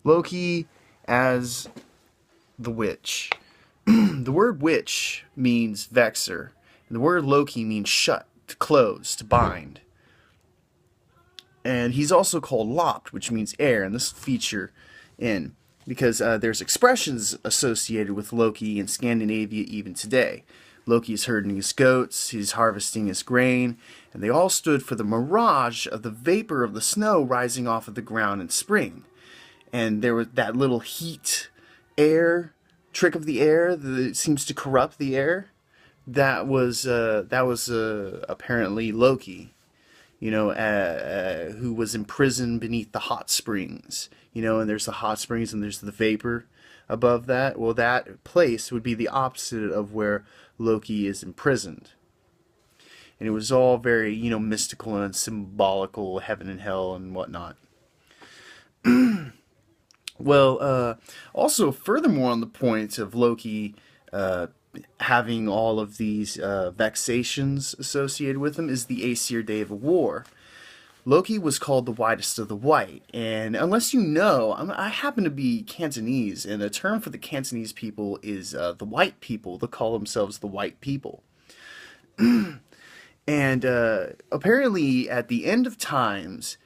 Loki as the witch. The word witch means vexer, and the word Loki means shut, to close, to bind. And he's also called lopt, which means air, and this feature in because there's expressions associated with Loki in Scandinavia even today. Loki is herding his goats, he's harvesting his grain, and they all stood for the mirage of the vapor of the snow rising off of the ground in spring. And there was that little heat, air, trick of the air that seems to corrupt the air. That was apparently Loki, who was imprisoned beneath the hot springs, and there's the hot springs and there's the vapor above that. Well, that place would be the opposite of where Loki is imprisoned. And it was all very, mystical and symbolical, heaven and hell and whatnot. Well, also, furthermore, on the point of Loki having all of these vexations associated with him is the Aesir Day of War. Loki was called the whitest of the white, and unless you know, I happen to be Cantonese, and a term for the Cantonese people is the white people. They call themselves the white people. And apparently, at the end of times,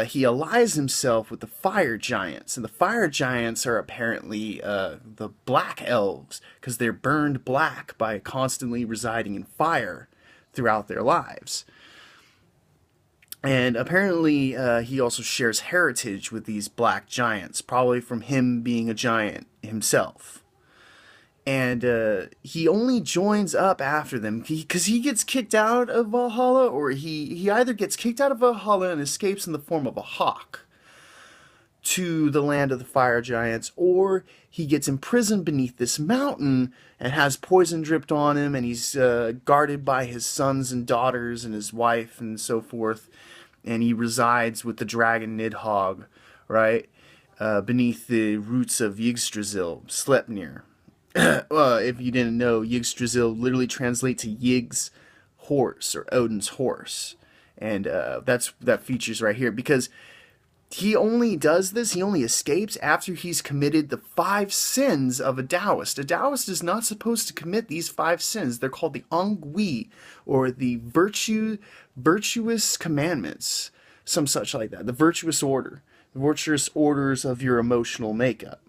he allies himself with the fire giants, and the fire giants are apparently the black elves, because they're burned black by constantly residing in fire throughout their lives. And apparently he also shares heritage with these black giants, probably from him being a giant himself. And he only joins up after them because he gets kicked out of Valhalla, or he either gets kicked out of Valhalla and escapes in the form of a hawk to the land of the fire giants, or he gets imprisoned beneath this mountain and has poison dripped on him, and he's guarded by his sons and daughters and his wife and so forth, and he resides with the dragon Nidhogg, right, beneath the roots of Yggdrasil, Sleipnir. If you didn't know, Yggdrasil literally translates to Ygg's horse, or Odin's horse. And that features right here, because he only does this, he only escapes after he's committed the 5 sins of a Taoist. A Taoist is not supposed to commit these 5 sins. They're called the Ongui, or the virtuous commandments, some such like that. The virtuous orders of your emotional makeup.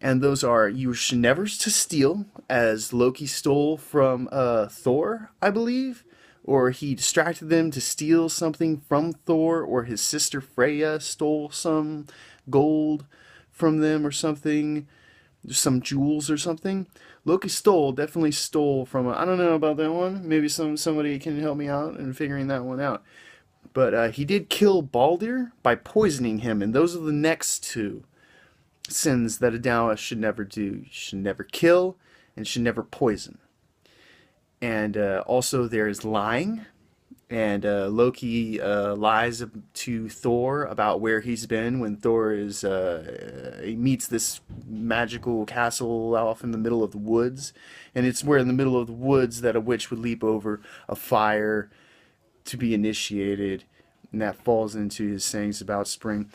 And those are, you should never to steal, as Loki stole from Thor, I believe. Or he distracted them to steal something from Thor, or his sister Freya stole some gold from them or something, some jewels or something. Loki definitely stole from, I don't know about that one. Maybe somebody can help me out in figuring that one out. But he did kill Baldur by poisoning him, and those are the next 2 sins that a Taoist should never do. You should never kill and should never poison. And also there is lying, and Loki lies to Thor about where he's been when Thor he meets this magical castle off in the middle of the woods, and it's where in the middle of the woods that a witch would leap over a fire to be initiated, and that falls into his sayings about spring.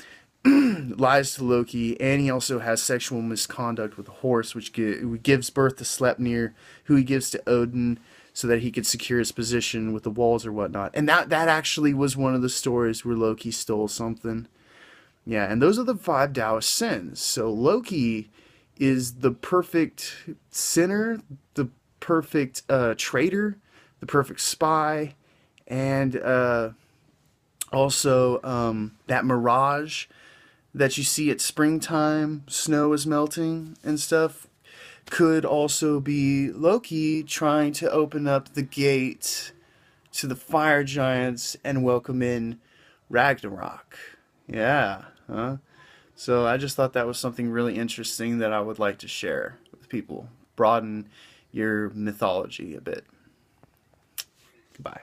Lies to Loki, and he also has sexual misconduct with a horse, which gives birth to Sleipnir, who he gives to Odin so that he could secure his position with the walls or whatnot. And that actually was one of the stories where Loki stole something. Yeah, and those are the 5 Taoist sins. So Loki is the perfect sinner, the perfect traitor, the perfect spy, and also that mirage that you see at springtime, snow is melting and stuff, could also be Loki trying to open up the gate to the fire giants and welcome in Ragnarok. Yeah, huh? So I just thought that was something really interesting that I would like to share with people. Broaden your mythology a bit. Goodbye.